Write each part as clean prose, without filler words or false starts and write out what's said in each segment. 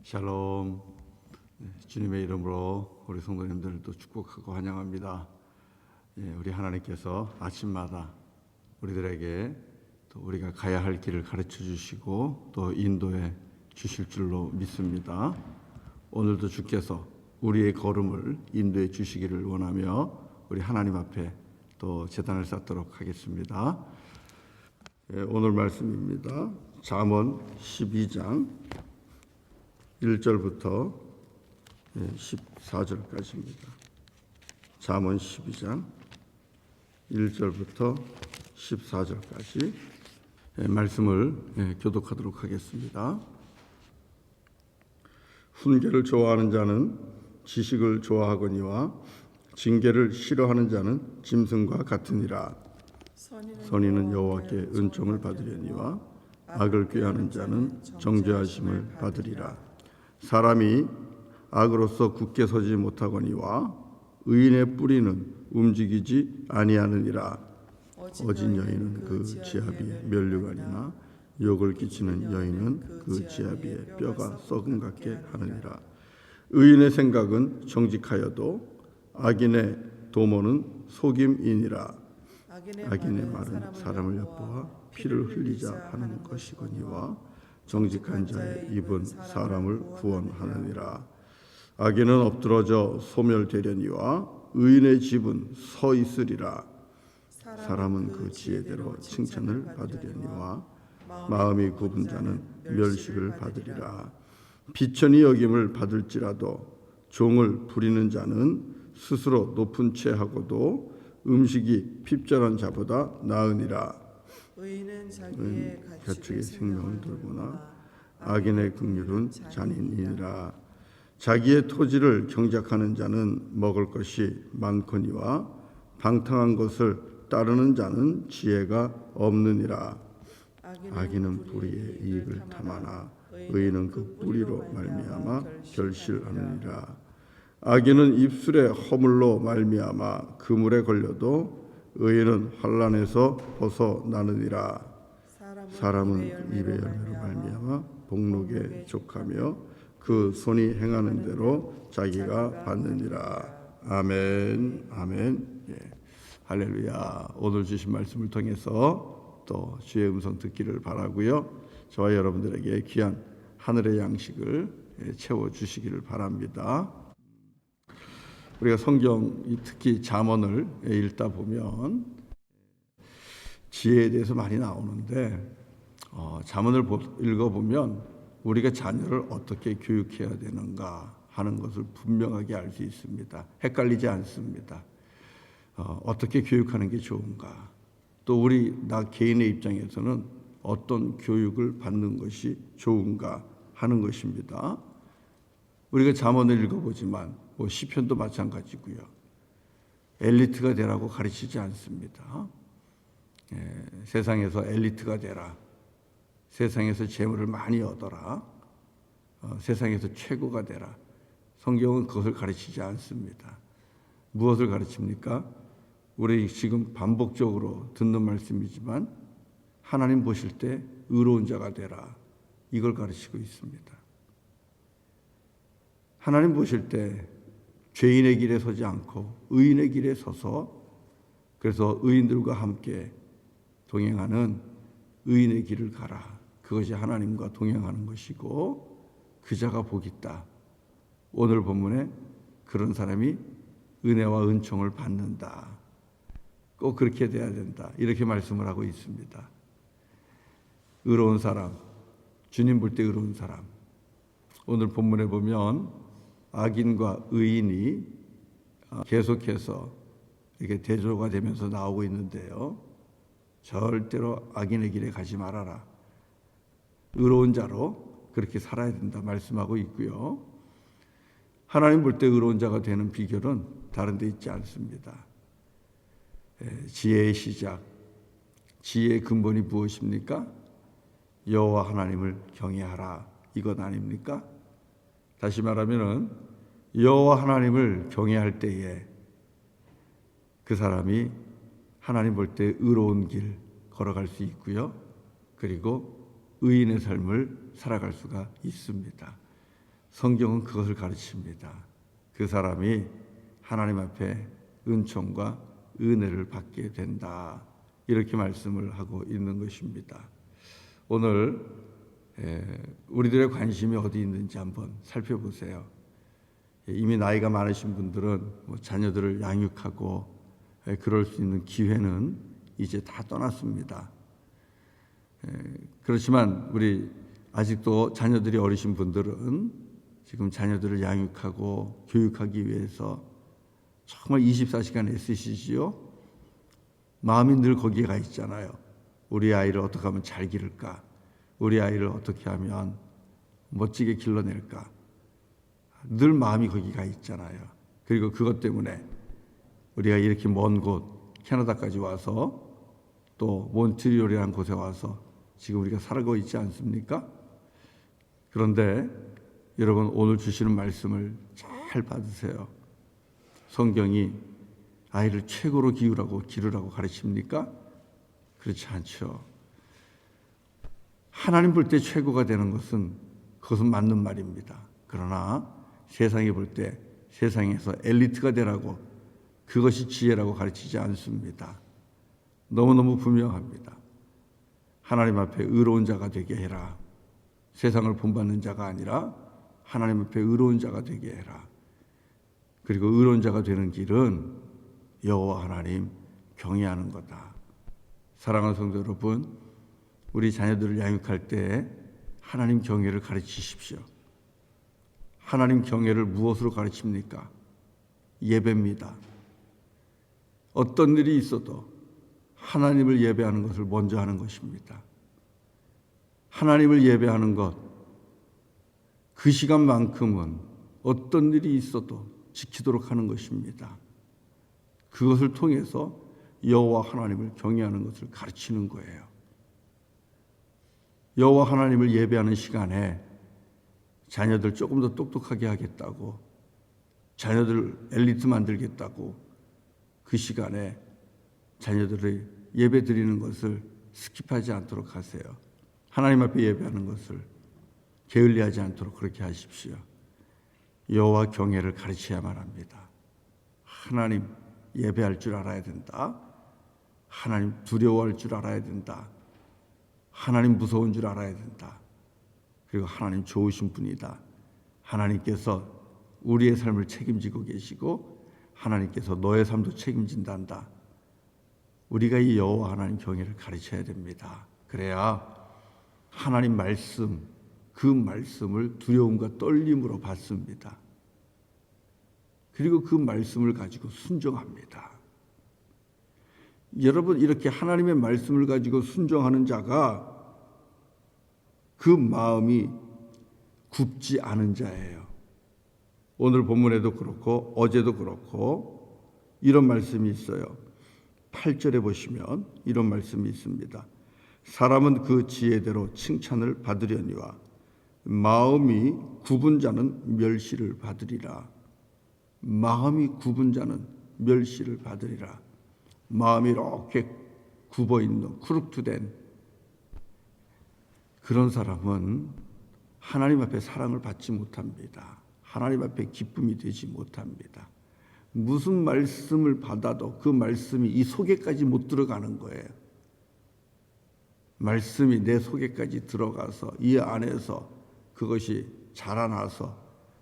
샬롬. 주님의 이름으로 우리 성도님들도 축복하고 환영합니다. 우리 하나님께서 아침마다 우리들에게 또 우리가 가야 할 길을 가르쳐 주시고 또 인도해 주실 줄로 믿습니다. 오늘도 주께서 우리의 걸음을 인도해 주시기를 원하며 우리 하나님 앞에 또 제단을 쌓도록 하겠습니다. 오늘 말씀입니다. 잠언 12장 1절부터 14절까지입니다. 잠언 12장 1절부터 14절까지 말씀을 교독하도록 하겠습니다. 훈계를 좋아하는 자는 지식을 좋아하거니와 징계를 싫어하는 자는 짐승과 같으니라. 선인은 여호와께 은총을 받으려니와 악을 꾀하는 자는 정죄하심을 받으리라. 사람이 악으로서 굳게 서지 못하거니와 의인의 뿌리는 움직이지 아니하느니라. 어진 여인은 그 지아비에 면류관이나 욕을 끼치는 여인은 그 지아비에 뼈가 썩은 같게 하느니라. 의인의 생각은 정직하여도 악인의 도모는 속임이니라. 악인의 말은 사람을 엿보아 피를 흘리자 하는 것이거니와 정직한 자의 입은 사람을 구원하느니라. 악인은 엎드러져 소멸되려니와 의인의 집은 서 있으리라. 사람은 그 지혜대로 칭찬을 받으려니와 마음이 굽은 자는 멸식을 받으리라. 비천히 여김을 받을지라도 종을 부리는 자는 스스로 높은 채 하고도 음식이 핍절한 자보다 나으니라. 의인은 자기의 가축의 생명을 돌보나 악인의 긍휼은 잔인이니라. 자기의 토지를 경작하는 자는 먹을 것이 많거니와 방탕한 것을 따르는 자는 지혜가 없느니라. 악인은 뿌리의 이익을 탐하나 의인은 그 뿌리로 말미암아 결실하느니라. 악인은 입술의 허물로 말미암아 그물에 걸려도 의인은 환난에서 벗어나느니라. 사람은 입의 열매로 말미암아 복록에 족하며 그 손이 행하는 대로 자기가 받느니라. 아멘. 아멘. 할렐루야. 오늘 주신 말씀을 통해서 또 주의 음성 듣기를 바라고요. 저와 여러분들에게 귀한 하늘의 양식을 채워 주시기를 바랍니다. 우리가 성경 특히 잠언을 읽다 보면 지혜에 대해서 많이 나오는데 잠언을 읽어보면 우리가 자녀를 어떻게 교육해야 되는가 하는 것을 분명하게 알 수 있습니다. 헷갈리지 않습니다. 어떻게 교육하는 게 좋은가, 또 나 개인의 입장에서는 어떤 교육을 받는 것이 좋은가 하는 것입니다. 우리가 잠언을 읽어보지만 시편도 마찬가지고요. 엘리트가 되라고 가르치지 않습니다. 세상에서 엘리트가 되라. 세상에서 재물을 많이 얻어라. 세상에서 최고가 되라. 성경은 그것을 가르치지 않습니다. 무엇을 가르칩니까? 우리 지금 반복적으로 듣는 말씀이지만 하나님 보실 때 의로운 자가 되라. 이걸 가르치고 있습니다. 하나님 보실 때 죄인의 길에 서지 않고 의인의 길에 서서, 그래서 의인들과 함께 동행하는 의인의 길을 가라. 그것이 하나님과 동행하는 것이고 그 자가 복이 있다. 오늘 본문에 그런 사람이 은혜와 은총을 받는다. 꼭 그렇게 돼야 된다. 이렇게 말씀을 하고 있습니다. 의로운 사람, 주님 볼 때 의로운 사람. 오늘 본문에 보면 악인과 의인이 계속해서 이렇게 대조가 되면서 나오고 있는데요. 절대로 악인의 길에 가지 말아라. 의로운 자로 그렇게 살아야 된다 말씀하고 있고요. 하나님 볼 때 의로운 자가 되는 비결은 다른 데 있지 않습니다. 지혜의 시작, 지혜의 근본이 무엇입니까? 여호와 하나님을 경외하라. 이것 아닙니까? 다시 말하면은 여호와 하나님을 경외할 때에 그 사람이 하나님 볼 때 의로운 길 걸어갈 수 있고요. 그리고 의인의 삶을 살아갈 수가 있습니다. 성경은 그것을 가르칩니다. 그 사람이 하나님 앞에 은총과 은혜를 받게 된다. 이렇게 말씀을 하고 있는 것입니다. 오늘 우리들의 관심이 어디 있는지 한번 살펴보세요. 이미 나이가 많으신 분들은 자녀들을 양육하고 그럴 수 있는 기회는 이제 다 떠났습니다. 그렇지만 우리 아직도 자녀들이 어리신 분들은 지금 자녀들을 양육하고 교육하기 위해서 정말 24시간 애쓰시지요. 마음이 늘 거기에 가 있잖아요. 우리 아이를 어떻게 하면 잘 기를까? 우리 아이를 어떻게 하면 멋지게 길러낼까? 늘 마음이 거기 가 있잖아요. 그리고 그것 때문에 우리가 이렇게 먼 곳 캐나다까지 와서 또 몬트리올이라는 곳에 와서 지금 우리가 살아가고 있지 않습니까? 그런데 여러분 오늘 주시는 말씀을 잘 받으세요. 성경이 아이를 최고로 기르라고 가르칩니까? 그렇지 않죠. 하나님 볼 때 최고가 되는 것은 그것은 맞는 말입니다. 그러나 세상이 볼 때 세상에서 엘리트가 되라고 그것이 지혜라고 가르치지 않습니다. 너무너무 분명합니다. 하나님 앞에 의로운 자가 되게 해라. 세상을 본받는 자가 아니라 하나님 앞에 의로운 자가 되게 해라. 그리고 의로운 자가 되는 길은 여호와 하나님 경외하는 거다. 사랑하는 성도 여러분, 우리 자녀들을 양육할 때 하나님 경외를 가르치십시오. 하나님 경외를 무엇으로 가르칩니까? 예배입니다. 어떤 일이 있어도 하나님을 예배하는 것을 먼저 하는 것입니다. 하나님을 예배하는 것, 그 시간만큼은 어떤 일이 있어도 지키도록 하는 것입니다. 그것을 통해서 여호와 하나님을 경외하는 것을 가르치는 거예요. 여호와 하나님을 예배하는 시간에 자녀들 조금 더 똑똑하게 하겠다고, 자녀들 엘리트 만들겠다고 그 시간에 자녀들의 예배 드리는 것을 스킵하지 않도록 하세요. 하나님 앞에 예배하는 것을 게을리하지 않도록 그렇게 하십시오. 여호와 경외를 가르쳐야만 합니다. 하나님 예배할 줄 알아야 된다. 하나님 두려워할 줄 알아야 된다. 하나님 무서운 줄 알아야 된다. 그리고 하나님 좋으신 분이다. 하나님께서 우리의 삶을 책임지고 계시고 하나님께서 너의 삶도 책임진단다. 우리가 이 여호와 하나님 경외를 가르쳐야 됩니다. 그래야 하나님 말씀, 그 말씀을 두려움과 떨림으로 받습니다. 그리고 그 말씀을 가지고 순종합니다. 여러분, 이렇게 하나님의 말씀을 가지고 순종하는 자가 그 마음이 굽지 않은 자예요. 오늘 본문에도 그렇고 어제도 그렇고 이런 말씀이 있어요. 8절에 보시면 이런 말씀이 있습니다. 사람은 그 지혜대로 칭찬을 받으려니와 마음이 굽은 자는 멸시를 받으리라. 마음이 굽은 자는 멸시를 받으리라. 마음이 이렇게 굽어있는 쿠룩투된 그런 사람은 하나님 앞에 사랑을 받지 못합니다. 하나님 앞에 기쁨이 되지 못합니다. 무슨 말씀을 받아도 그 말씀이 이 속에까지 못 들어가는 거예요. 말씀이 내 속에까지 들어가서 이 안에서 그것이 자라나서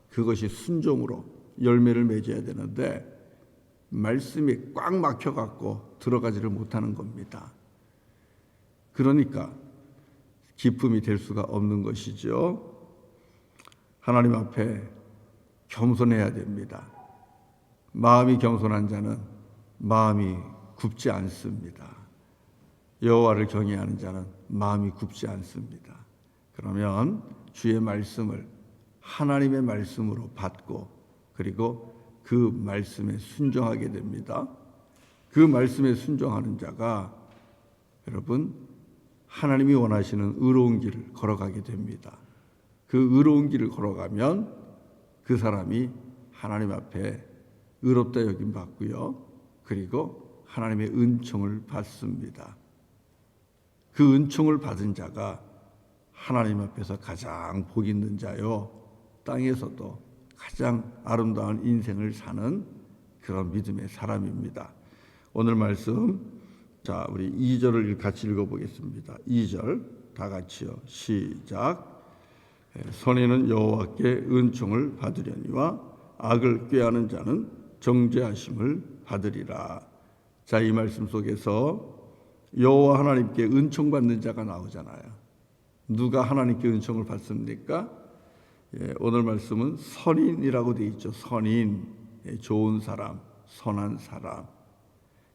그것이 순종으로 열매를 맺어야 되는데 말씀이 꽉 막혀갖고 들어가지를 못하는 겁니다. 그러니까 기쁨이 될 수가 없는 것이죠. 하나님 앞에 겸손해야 됩니다. 마음이 겸손한 자는 마음이 굽지 않습니다. 여호와를 경외하는 자는 마음이 굽지 않습니다. 그러면 주의 말씀을 하나님의 말씀으로 받고 그리고 그 말씀에 순종하게 됩니다. 그 말씀에 순종하는 자가 여러분 하나님이 원하시는 의로운 길을 걸어가게 됩니다. 그 의로운 길을 걸어가면 그 사람이 하나님 앞에 의롭다 여김 받고요. 그리고 하나님의 은총을 받습니다. 그 은총을 받은 자가 하나님 앞에서 가장 복 있는 자요. 땅에서도 가장 아름다운 인생을 사는 그런 믿음의 사람입니다. 오늘 말씀, 자, 우리 2절을 같이 읽어보겠습니다. 2절 다 같이요. 시작. 선인은 여호와께 은총을 받으려니와 악을 꾀하는 자는 정죄하심을 받으리라. 자, 이 말씀 속에서 여호와 하나님께 은총 받는 자가 나오잖아요. 누가 하나님께 은총을 받습니까? 오늘 말씀은 선인이라고 되어 있죠. 선인, 좋은 사람, 선한 사람.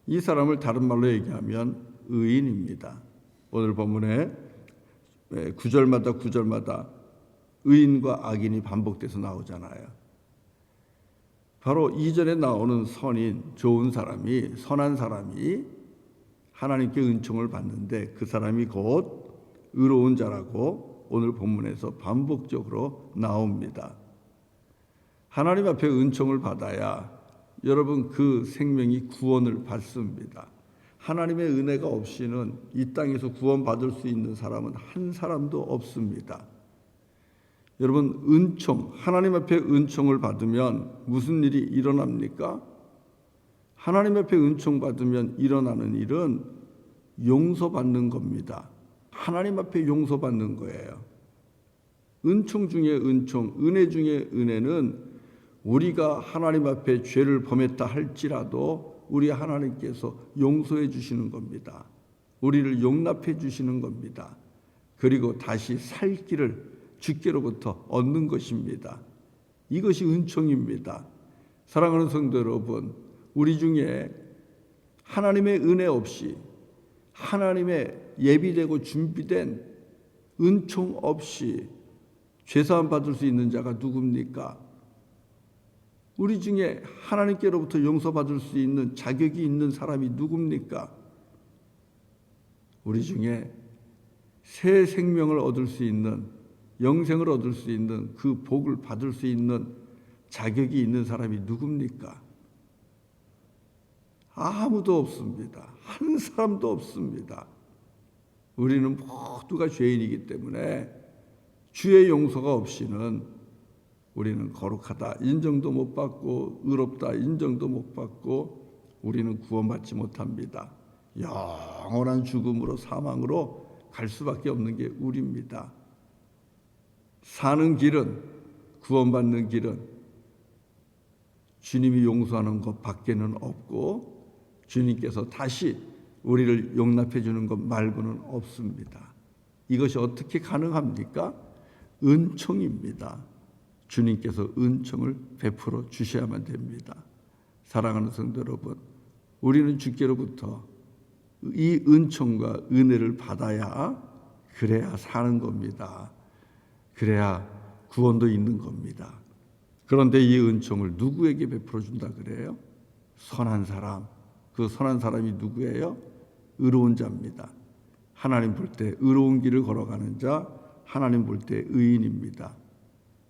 이 사람을 다른 말로 얘기하면 의인입니다. 오늘 본문에 9절마다 의인과 악인이 반복돼서 나오잖아요. 바로 이전에 나오는 선인, 좋은 사람이, 선한 사람이 하나님께 은총을 받는데 그 사람이 곧 의로운 자라고 오늘 본문에서 반복적으로 나옵니다. 하나님 앞에 은총을 받아야 여러분 그 생명이 구원을 받습니다. 하나님의 은혜가 없이는 이 땅에서 구원받을 수 있는 사람은 한 사람도 없습니다. 여러분, 은총, 하나님 앞에 은총을 받으면 무슨 일이 일어납니까? 하나님 앞에 은총 받으면 일어나는 일은 용서받는 겁니다. 하나님 앞에 용서받는 거예요. 은총 중에 은총, 은혜 중에 은혜는 우리가 하나님 앞에 죄를 범했다 할지라도 우리 하나님께서 용서해 주시는 겁니다. 우리를 용납해 주시는 겁니다. 그리고 다시 살 길을 주께로부터 얻는 것입니다. 이것이 은총입니다. 사랑하는 성도 여러분, 우리 중에 하나님의 은혜 없이 하나님의 예비되고 준비된 은총 없이 죄사함 받을 수 있는 자가 누굽니까? 우리 중에 하나님께로부터 용서받을 수 있는 자격이 있는 사람이 누굽니까? 우리 중에 새 생명을 얻을 수 있는, 영생을 얻을 수 있는, 그 복을 받을 수 있는 자격이 있는 사람이 누굽니까? 아무도 없습니다. 한 사람도 없습니다. 우리는 모두가 죄인이기 때문에 주의 용서가 없이는 우리는 거룩하다 인정도 못 받고 의롭다 인정도 못 받고 우리는 구원받지 못합니다. 영원한 죽음으로, 사망으로 갈 수밖에 없는 게 우리입니다. 사는 길은, 구원받는 길은 주님이 용서하는 것 밖에는 없고 주님께서 다시 우리를 용납해 주는 것 말고는 없습니다. 이것이 어떻게 가능합니까? 은총입니다. 주님께서 은총을 베풀어 주셔야만 됩니다. 사랑하는 성도 여러분, 우리는 주께로부터 이 은총과 은혜를 받아야 그래야 사는 겁니다. 그래야 구원도 있는 겁니다. 그런데 이 은총을 누구에게 베풀어 준다 그래요? 선한 사람. 그 선한 사람이 누구예요? 의로운 자입니다. 하나님 볼 때 의로운 길을 걸어가는 자, 하나님 볼 때 의인입니다.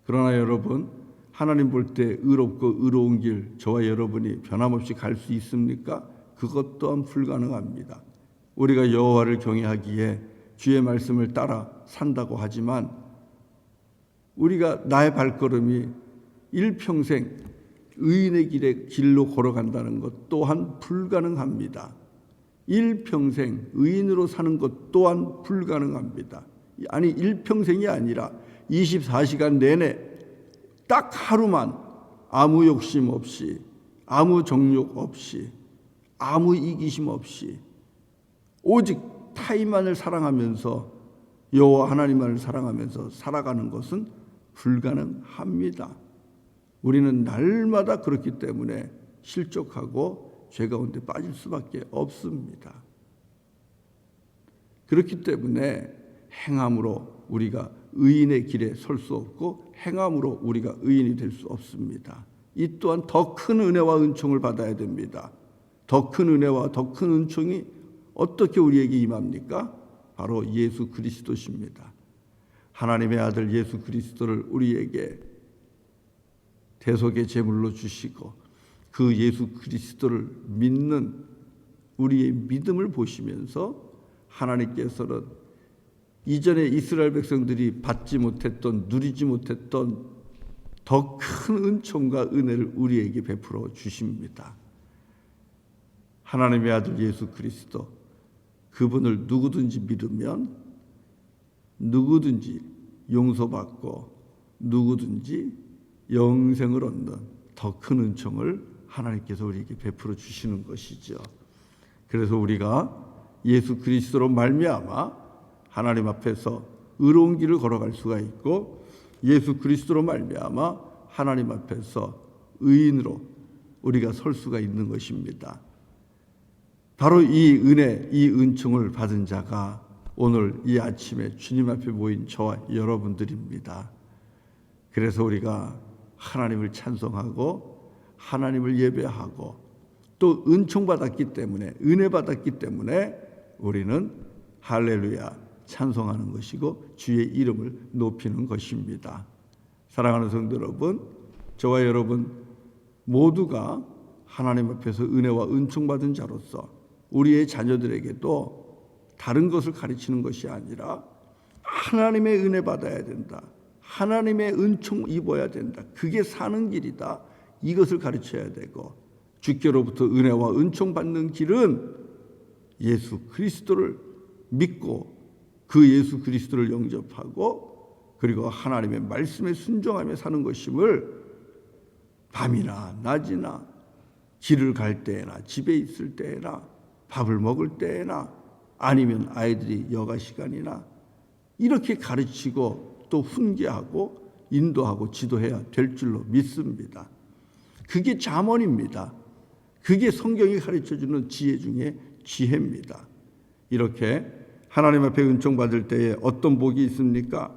그러나 여러분, 하나님 볼 때 의롭고 의로운 길, 저와 여러분이 변함없이 갈 수 있습니까? 그것 또한 불가능합니다. 우리가 여호와를 경외하기에 주의 말씀을 따라 산다고 하지만 우리가 나의 발걸음이 일평생 의인의 길로 걸어간다는 것 또한 불가능합니다. 일평생 의인으로 사는 것 또한 불가능합니다. 아니, 일평생이 아니라 24시간 내내 딱 하루만 아무 욕심 없이, 아무 정욕 없이, 아무 이기심 없이 오직 타인만을 사랑하면서, 여호와 하나님만을 사랑하면서 살아가는 것은 불가능합니다. 우리는 날마다 그렇기 때문에 실족하고 죄 가운데 빠질 수밖에 없습니다. 그렇기 때문에 행함으로 우리가 의인의 길에 설 수 없고 행함으로 우리가 의인이 될 수 없습니다. 이 또한 더 큰 은혜와 은총을 받아야 됩니다. 더 큰 은혜와 더 큰 은총이 어떻게 우리에게 임합니까? 바로 예수 그리스도십니다. 하나님의 아들 예수 그리스도를 우리에게 대속의 제물로 주시고 그 예수 그리스도를 믿는 우리의 믿음을 보시면서 하나님께서는 이전에 이스라엘 백성들이 받지 못했던, 누리지 못했던 더 큰 은총과 은혜를 우리에게 베풀어 주십니다. 하나님의 아들 예수 그리스도, 그분을 누구든지 믿으면 누구든지 용서받고 누구든지 영생을 얻는 더 큰 은총을 하나님께서 우리에게 베풀어 주시는 것이죠. 그래서 우리가 예수 그리스도로 말미암아 하나님 앞에서 의로운 길을 걸어갈 수가 있고, 예수 그리스도로 말미암아 하나님 앞에서 의인으로 우리가 설 수가 있는 것입니다. 바로 이 은혜, 이 은총을 받은 자가 오늘 이 아침에 주님 앞에 모인 저와 여러분들입니다. 그래서 우리가 하나님을 찬송하고 하나님을 예배하고 또 은총 받았기 때문에, 은혜 받았기 때문에 우리는 할렐루야 찬송하는 것이고 주의 이름을 높이는 것입니다. 사랑하는 성도 여러분, 저와 여러분 모두가 하나님 앞에서 은혜와 은총 받은 자로서 우리의 자녀들에게도 다른 것을 가르치는 것이 아니라 하나님의 은혜 받아야 된다, 하나님의 은총 입어야 된다, 그게 사는 길이다, 이것을 가르쳐야 되고, 주께로부터 은혜와 은총 받는 길은 예수 그리스도를 믿고 그 예수 그리스도를 영접하고 그리고 하나님의 말씀에 순종하며 사는 것임을 밤이나 낮이나 길을 갈 때나 집에 있을 때나 밥을 먹을 때나 아니면 아이들이 여가 시간이나 이렇게 가르치고 또 훈계하고 인도하고 지도해야 될 줄로 믿습니다. 그게 잠언입니다. 그게 성경이 가르쳐주는 지혜 중에 지혜입니다. 이렇게 하나님 앞에 은총 받을 때에 어떤 복이 있습니까?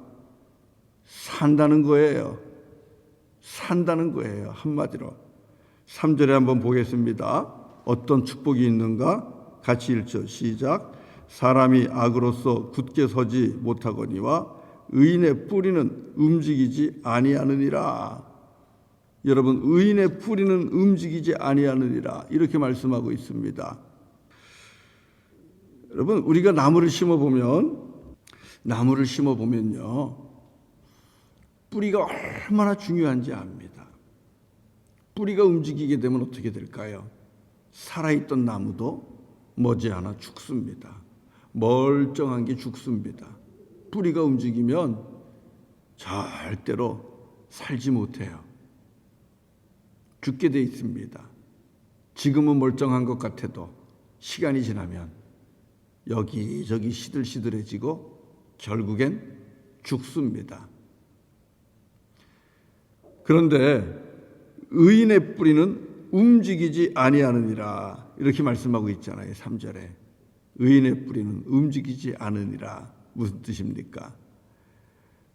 산다는 거예요. 산다는 거예요. 한마디로 3절에 한번 보겠습니다. 어떤 축복이 있는가? 같이 읽죠. 시작. 사람이 악으로서 굳게 서지 못하거니와 의인의 뿌리는 움직이지 아니하느니라. 여러분, 의인의 뿌리는 움직이지 아니하느니라, 이렇게 말씀하고 있습니다. 여러분, 우리가 나무를 심어보면요, 뿌리가 얼마나 중요한지 압니다. 뿌리가 움직이게 되면 어떻게 될까요? 살아있던 나무도 머지않아 죽습니다. 멀쩡한 게 죽습니다. 뿌리가 움직이면 절대로 살지 못해요. 죽게 돼 있습니다. 지금은 멀쩡한 것 같아도 시간이 지나면 여기저기 시들시들해지고 결국엔 죽습니다. 그런데 의인의 뿌리는 움직이지 아니하느니라, 이렇게 말씀하고 있잖아요. 3절에 의인의 뿌리는 움직이지 않으니라. 무슨 뜻입니까?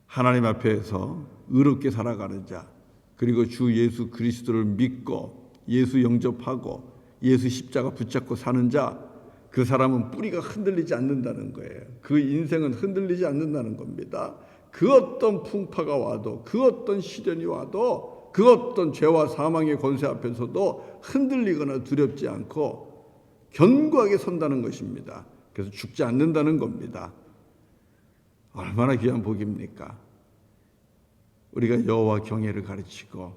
하나님 앞에서 의롭게 살아가는 자, 그리고 주 예수 그리스도를 믿고 예수 영접하고 예수 십자가 붙잡고 사는 자, 그 사람은 뿌리가 흔들리지 않는다는 거예요. 그 인생은 흔들리지 않는다는 겁니다. 그 어떤 풍파가 와도, 그 어떤 시련이 와도, 그 어떤 죄와 사망의 권세 앞에서도 흔들리거나 두렵지 않고 견고하게 선다는 것입니다. 그래서 죽지 않는다는 겁니다. 얼마나 귀한 복입니까? 우리가 여호와 경외를 가르치고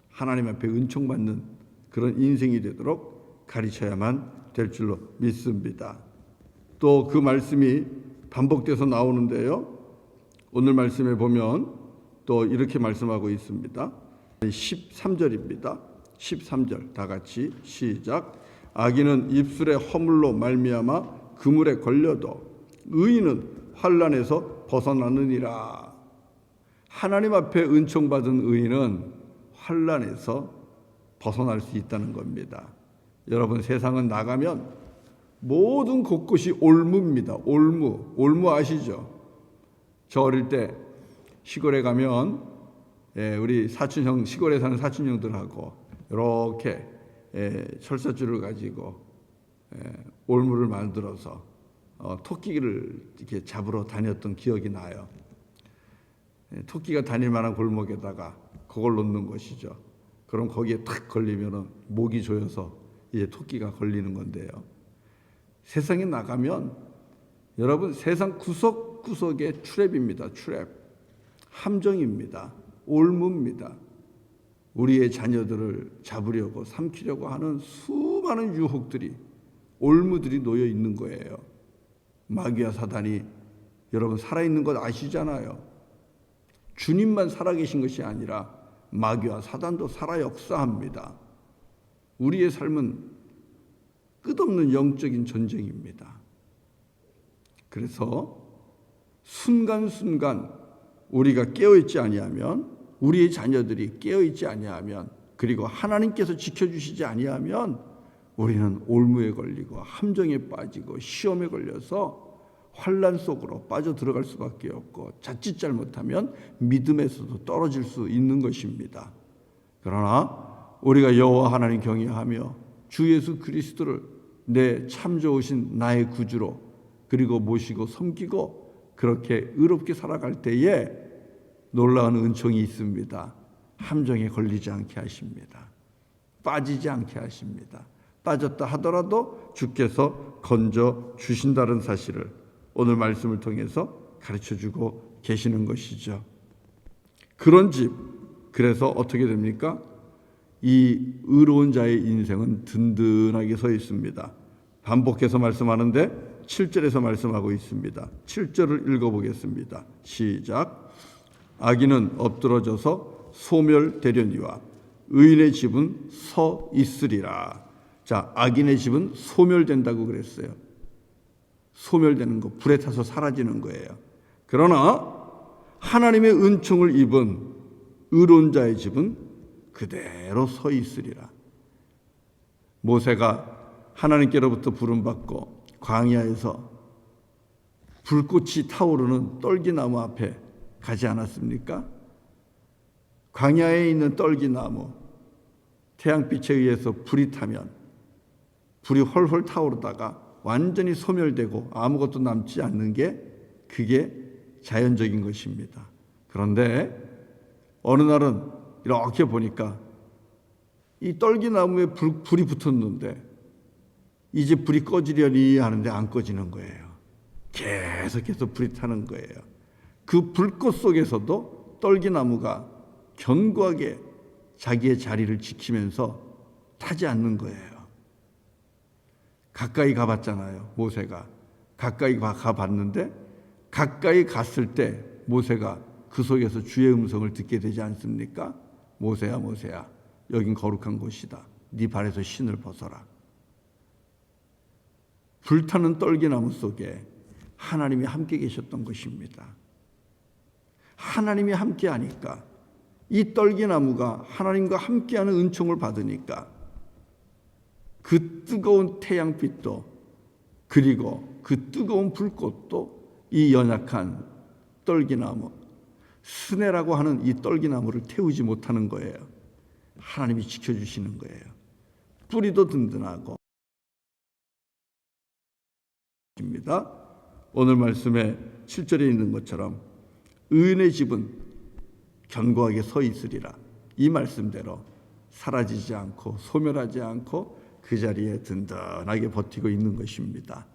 하나님 앞에 은총받는 그런 인생이 되도록 가르쳐야만 될 줄로 믿습니다. 또 그 말씀이 반복돼서 나오는데요, 오늘 말씀에 보면 또 이렇게 말씀하고 있습니다. 13절입니다. 13절 다 같이 시작. 악인은 입술의 허물로 말미암아 그물에 걸려도 의인은 환난에서 벗어나느니라. 하나님 앞에 은총받은 의인은 환난에서 벗어날 수 있다는 겁니다. 여러분, 세상은 나가면 모든 곳곳이 올무입니다. 올무 아시죠? 저 어릴 때 시골에 가면 우리 사촌형, 시골에 사는 사촌형들하고 이렇게 철사줄을 가지고 올무를 만들어서 토끼를 이렇게 잡으러 다녔던 기억이 나요. 토끼가 다닐 만한 골목에다가 그걸 놓는 것이죠. 그럼 거기에 탁 걸리면은 목이 조여서 이제 토끼가 걸리는 건데요. 세상에 나가면 여러분, 세상 구석구석에 트랩입니다. 트랩. 함정입니다. 올무입니다. 우리의 자녀들을 잡으려고 삼키려고 하는 수많은 유혹들이, 올무들이 놓여 있는 거예요. 마귀와 사단이 여러분 살아있는 것 아시잖아요. 주님만 살아계신 것이 아니라 마귀와 사단도 살아 역사합니다. 우리의 삶은 끝없는 영적인 전쟁입니다. 그래서 순간순간 우리가 깨어있지 아니하면, 우리의 자녀들이 깨어있지 아니하면, 그리고 하나님께서 지켜주시지 아니하면 우리는 올무에 걸리고 함정에 빠지고 시험에 걸려서 환난 속으로 빠져 들어갈 수밖에 없고, 자칫 잘못하면 믿음에서도 떨어질 수 있는 것입니다. 그러나 우리가 여호와 하나님 경외하며 주 예수 그리스도를 내 참 좋으신 나의 구주로 그리고 모시고 섬기고 그렇게 의롭게 살아갈 때에 놀라운 은총이 있습니다. 함정에 걸리지 않게 하십니다. 빠지지 않게 하십니다. 빠졌다 하더라도 주께서 건져 주신다는 사실을 오늘 말씀을 통해서 가르쳐주고 계시는 것이죠. 그런 집, 그래서 어떻게 됩니까? 이 의로운 자의 인생은 든든하게 서 있습니다. 반복해서 말씀하는데 7절에서 말씀하고 있습니다. 7절을 읽어보겠습니다. 시작. 악인은 엎드러져서 소멸되려니와 의인의 집은 서 있으리라. 자, 악인의 집은 소멸된다고 그랬어요. 소멸되는 거, 불에 타서 사라지는 거예요. 그러나 하나님의 은총을 입은 의로운 자의 집은 그대로 서 있으리라. 모세가 하나님께로부터 부름받고 광야에서 불꽃이 타오르는 떨기나무 앞에 가지 않았습니까? 광야에 있는 떨기나무, 태양빛에 의해서 불이 타면 불이 헐헐 타오르다가 완전히 소멸되고 아무것도 남지 않는 게 그게 자연적인 것입니다. 그런데 어느 날은 이렇게 보니까 이 떨기나무에 불이 붙었는데 이제 불이 꺼지려니 하는데 안 꺼지는 거예요. 계속해서 불이 타는 거예요. 그 불꽃 속에서도 떨기나무가 견고하게 자기의 자리를 지키면서 타지 않는 거예요. 가까이 가봤잖아요. 모세가 가까이 가봤는데 가까이 갔을 때 모세가 그 속에서 주의 음성을 듣게 되지 않습니까? 모세야 모세야, 여긴 거룩한 곳이다. 네 발에서 신을 벗어라. 불타는 떨기나무 속에 하나님이 함께 계셨던 것입니다. 하나님이 함께 하니까, 이 떨기나무가 하나님과 함께하는 은총을 받으니까 그 뜨거운 태양빛도 그리고 그 뜨거운 불꽃도 이 연약한 떨기나무, 스네라고 하는 이 떨기나무를 태우지 못하는 거예요. 하나님이 지켜주시는 거예요. 뿌리도 든든하고. 오늘 말씀에 7절에 있는 것처럼 의인의 집은 견고하게 서 있으리라. 이 말씀대로 사라지지 않고 소멸하지 않고 그 자리에 든든하게 버티고 있는 것입니다.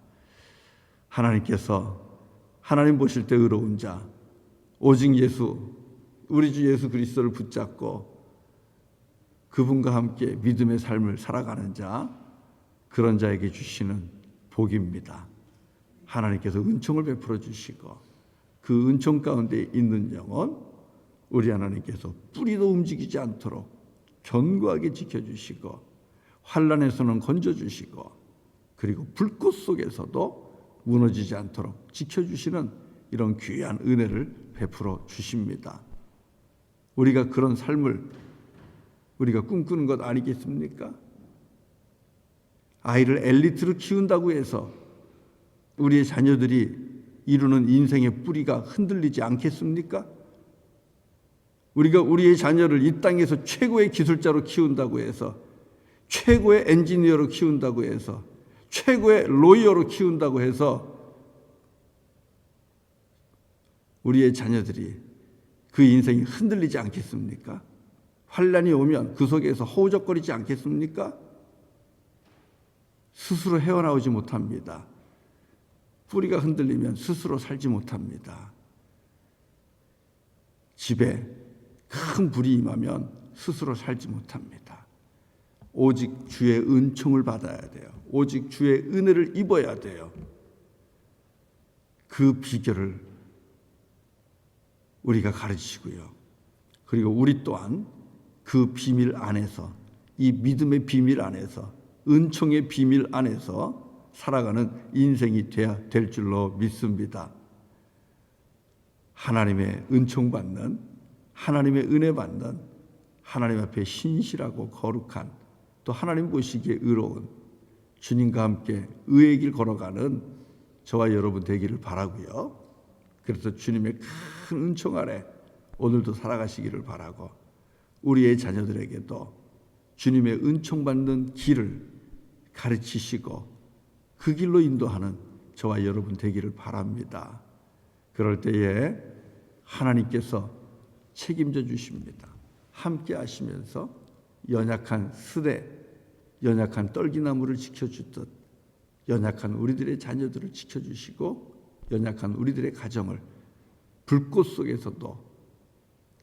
하나님께서 하나님 보실 때 의로운 자, 오직 예수, 우리 주 예수 그리스도를 붙잡고 그분과 함께 믿음의 삶을 살아가는 자, 그런 자에게 주시는 복입니다. 하나님께서 은총을 베풀어 주시고 그 은총 가운데 있는 영혼, 우리 하나님께서 뿌리도 움직이지 않도록 견고하게 지켜주시고 환난에서는 건져주시고 그리고 불꽃 속에서도 무너지지 않도록 지켜주시는 이런 귀한 은혜를 베풀어 주십니다. 우리가 그런 삶을 우리가 꿈꾸는 것 아니겠습니까? 아이를 엘리트로 키운다고 해서 우리의 자녀들이 이루는 인생의 뿌리가 흔들리지 않겠습니까? 우리가 우리의 자녀를 이 땅에서 최고의 기술자로 키운다고 해서, 최고의 엔지니어로 키운다고 해서, 최고의 로이어로 키운다고 해서 우리의 자녀들이 그 인생이 흔들리지 않겠습니까? 환난이 오면 그 속에서 허우적거리지 않겠습니까? 스스로 헤어나오지 못합니다. 뿌리가 흔들리면 스스로 살지 못합니다. 집에 큰 불이 임하면 스스로 살지 못합니다. 오직 주의 은총을 받아야 돼요. 오직 주의 은혜를 입어야 돼요. 그 비결을 우리가 가르치고요. 그리고 우리 또한 그 비밀 안에서, 이 믿음의 비밀 안에서, 은총의 비밀 안에서 살아가는 인생이 돼야 될 줄로 믿습니다. 하나님의 은총 받는, 하나님의 은혜 받는, 하나님 앞에 신실하고 거룩한, 또 하나님 보시기에 의로운 주님과 함께 의의 길 걸어가는 저와 여러분 되기를 바라고요. 그래서 주님의 큰 은총 아래 오늘도 살아가시기를 바라고, 우리의 자녀들에게도 주님의 은총 받는 길을 가르치시고 그 길로 인도하는 저와 여러분 되기를 바랍니다. 그럴 때에 하나님께서 책임져 주십니다. 함께 하시면서 연약한 스대, 연약한 떨기나무를 지켜주듯 연약한 우리들의 자녀들을 지켜주시고 연약한 우리들의 가정을 불꽃 속에서도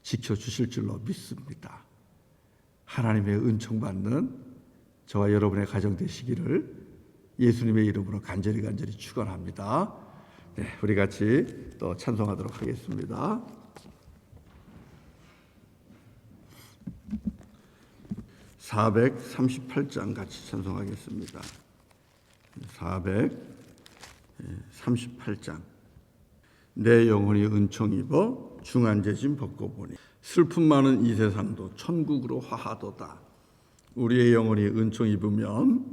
지켜주실 줄로 믿습니다. 하나님의 은총 받는 저와 여러분의 가정 되시기를 예수님의 이름으로 간절히 축원합니다. 네, 우리 같이 또 찬송하도록 하겠습니다. 438장 같이 찬송하겠습니다. 438장. 내 영혼이 은총 입어 중한죄짐 벗고 보니 슬픔 많은 이 세상도 천국으로 화하도다. 우리의 영혼이 은총 입으면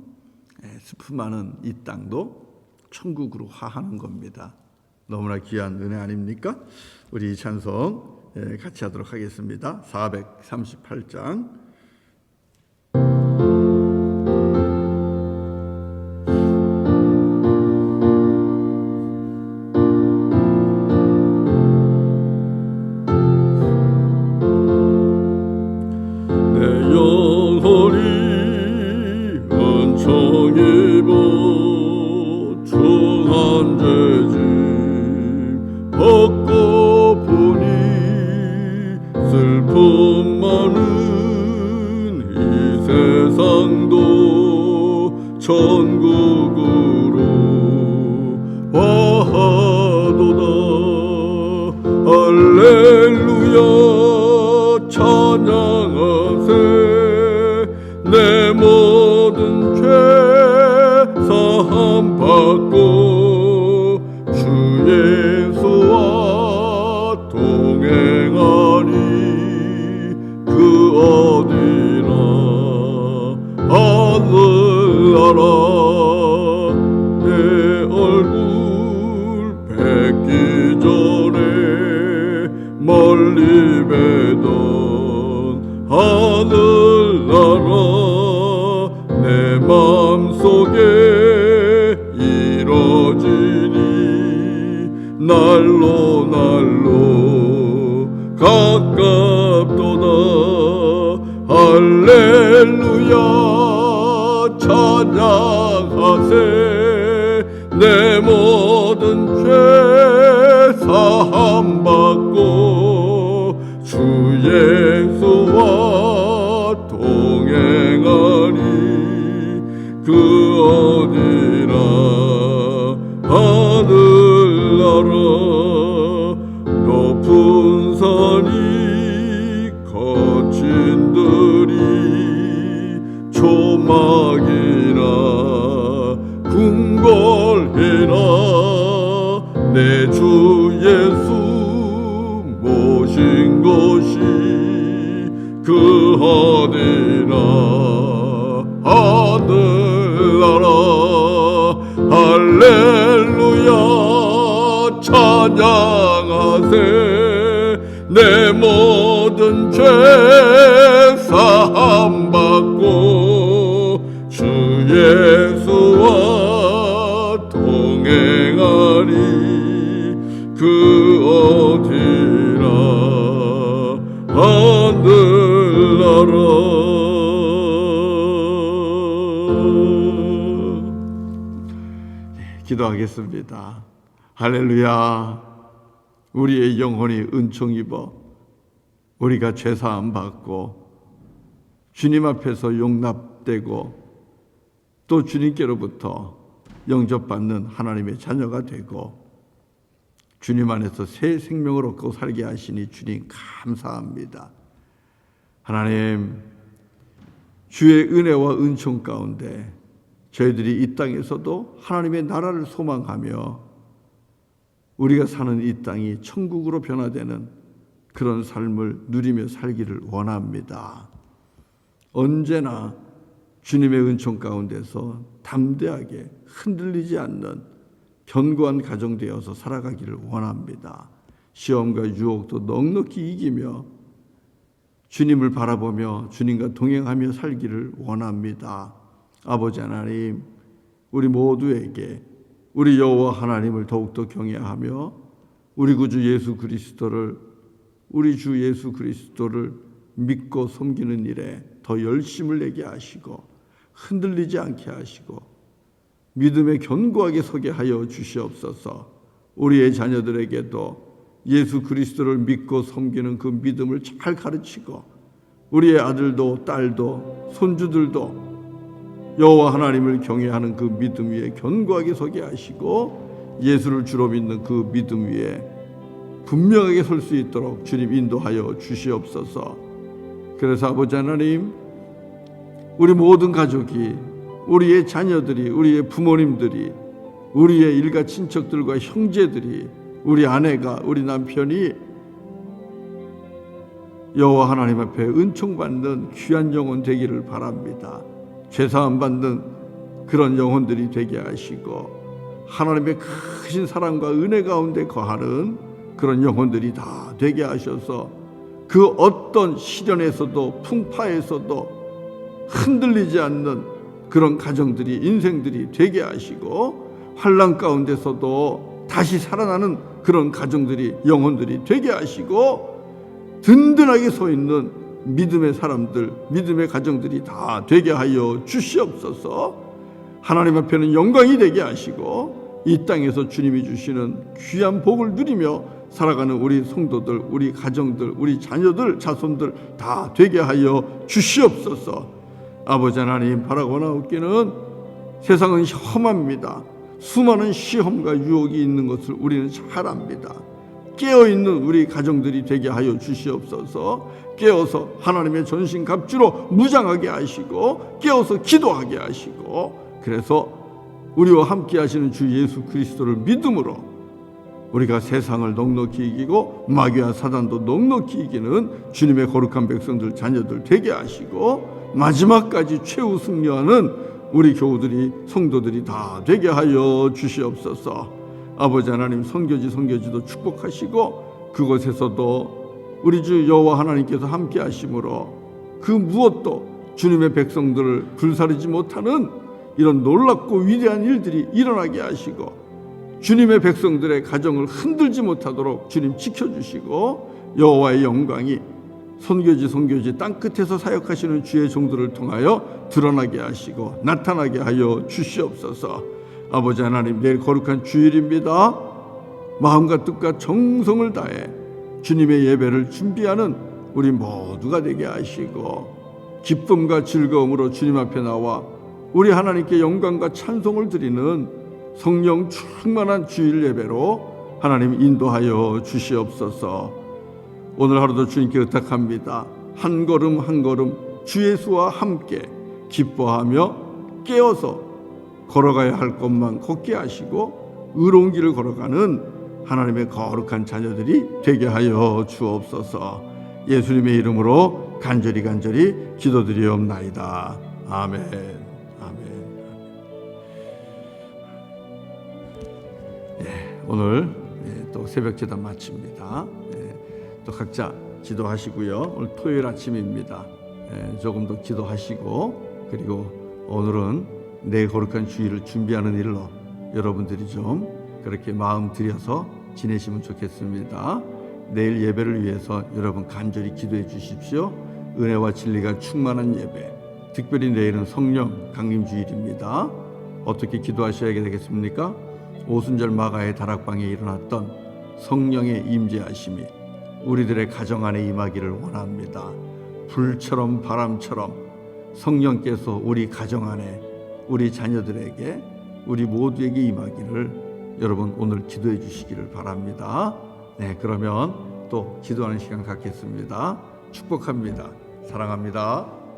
슬픔 많은 이 땅도 천국으로 화하는 겁니다. 너무나 귀한 은혜 아닙니까? 우리 이 찬송 같이 하도록 하겠습니다. 438장. 천국으로 화하도다. 할렐루야 찬양하세. 내 모든 죄 사함 받고 주 예수와 동행하니 그 어디나 하늘나라. 내 얼굴 뵙기 전에 멀리 뵈던 하늘나라. 내 맘속에 이뤄지니 날로 가깝도다. 할렐루야 찬양하세. 내 모든 죄 사함 받고 주 예수와 동행하니 그 어디나 하늘나라. 높은 산이 거친 들이 조막이나 궁궐이나 내 주 예수 모신 곳이 그 어디나 하늘나라. 할렐루야 찬양하세. 내 모든 죄 사함 받고 주 예수와 동행하니 그 어디나 하늘나라. 기도하겠습니다. 할렐루야. 우리의 영혼이 은총 입어 우리가 죄사함 받고 주님 앞에서 용납되고 또 주님께로부터 영접받는 하나님의 자녀가 되고 주님 안에서 새 생명을 얻고 살게 하시니 주님 감사합니다. 하나님, 주의 은혜와 은총 가운데 저희들이 이 땅에서도 하나님의 나라를 소망하며 우리가 사는 이 땅이 천국으로 변화되는 그런 삶을 누리며 살기를 원합니다. 언제나 주님의 은총 가운데서 담대하게 흔들리지 않는 견고한 가정 되어서 살아가기를 원합니다. 시험과 유혹도 넉넉히 이기며 주님을 바라보며 주님과 동행하며 살기를 원합니다. 아버지 하나님, 우리 모두에게 우리 여호와 하나님을 더욱더 경외하며 우리 구주 예수 그리스도를, 우리 주 예수 그리스도를 믿고 섬기는 일에 더 열심을 내게 하시고 흔들리지 않게 하시고 믿음에 견고하게 서게 하여 주시옵소서. 우리의 자녀들에게도 예수 그리스도를 믿고 섬기는 그 믿음을 잘 가르치고 우리의 아들도 딸도 손주들도 여호와 하나님을 경외하는 그 믿음 위에 견고하게 서게 하시고 예수를 주로 믿는 그 믿음 위에 분명하게 설 수 있도록 주님 인도하여 주시옵소서. 그래서 아버지 하나님, 우리 모든 가족이, 우리의 자녀들이, 우리의 부모님들이, 우리의 일가 친척들과 형제들이, 우리 아내가, 우리 남편이 여호와 하나님 앞에 은총받는 귀한 영혼 되기를 바랍니다. 죄사함 받는 그런 영혼들이 되게 하시고 하나님의 크신 사랑과 은혜 가운데 거하는 그런 영혼들이 다 되게 하셔서 그 어떤 시련에서도 풍파에서도 흔들리지 않는 그런 가정들이, 인생들이 되게 하시고 환난 가운데서도 다시 살아나는 그런 가정들이, 영혼들이 되게 하시고 든든하게 서 있는 믿음의 사람들, 믿음의 가정들이 다 되게 하여 주시옵소서. 하나님 앞에는 영광이 되게 하시고 이 땅에서 주님이 주시는 귀한 복을 누리며 살아가는 우리 성도들, 우리 가정들, 우리 자녀들, 자손들 다 되게 하여 주시옵소서. 아버지 하나님, 바라고나옵기는 세상은 험합니다. 수많은 시험과 유혹이 있는 것을 우리는 잘 압니다. 깨어있는 우리 가정들이 되게 하여 주시옵소서. 깨어서 하나님의 전신갑주로 무장하게 하시고 깨어서 기도하게 하시고, 그래서 우리와 함께 하시는 주 예수 그리스도를 믿음으로 우리가 세상을 넉넉히 이기고 마귀와 사단도 넉넉히 이기는 주님의 거룩한 백성들, 자녀들 되게 하시고 마지막까지 최후 승리하는 우리 교우들이, 성도들이 다 되게 하여 주시옵소서. 아버지 하나님, 선교지도 축복하시고 그곳에서도 우리 주 여호와 하나님께서 함께 하심으로 그 무엇도 주님의 백성들을 불사르지 못하는 이런 놀랍고 위대한 일들이 일어나게 하시고 주님의 백성들의 가정을 흔들지 못하도록 주님 지켜주시고 여호와의 영광이 선교지 땅끝에서 사역하시는 주의 종들을 통하여 드러나게 하시고 나타나게 하여 주시옵소서. 아버지 하나님, 내일 거룩한 주일입니다. 마음과 뜻과 정성을 다해 주님의 예배를 준비하는 우리 모두가 되게 하시고 기쁨과 즐거움으로 주님 앞에 나와 우리 하나님께 영광과 찬송을 드리는 성령 충만한 주일 예배로 하나님 인도하여 주시옵소서. 오늘 하루도 주님께 의탁합니다. 한 걸음 한 걸음 주 예수와 함께 기뻐하며 깨어서 걸어가야 할 것만 걷게 하시고 의로운 길을 걸어가는 하나님의 거룩한 자녀들이 되게 하여 주옵소서. 예수님의 이름으로 간절히 기도드리옵나이다. 아멘. 아멘. 오늘 또 새벽 제단 마칩니다. 또 각자 기도하시고요. 오늘 토요일 아침입니다. 조금 더 기도하시고, 그리고 오늘은 내 거룩한 주일을 준비하는 일로 여러분들이 좀 그렇게 마음 들여서 지내시면 좋겠습니다. 내일 예배를 위해서 여러분 간절히 기도해 주십시오. 은혜와 진리가 충만한 예배, 특별히 내일은 성령 강림 주일입니다. 어떻게 기도하셔야 되겠습니까? 오순절 마가의 다락방에 일어났던 성령의 임재하심이 우리들의 가정 안에 임하기를 원합니다. 불처럼 바람처럼 성령께서 우리 가정 안에, 우리 자녀들에게, 우리 모두에게 임하기를 여러분 오늘 기도해 주시기를 바랍니다. 네, 그러면 또 기도하는 시간 갖겠습니다. 축복합니다. 사랑합니다.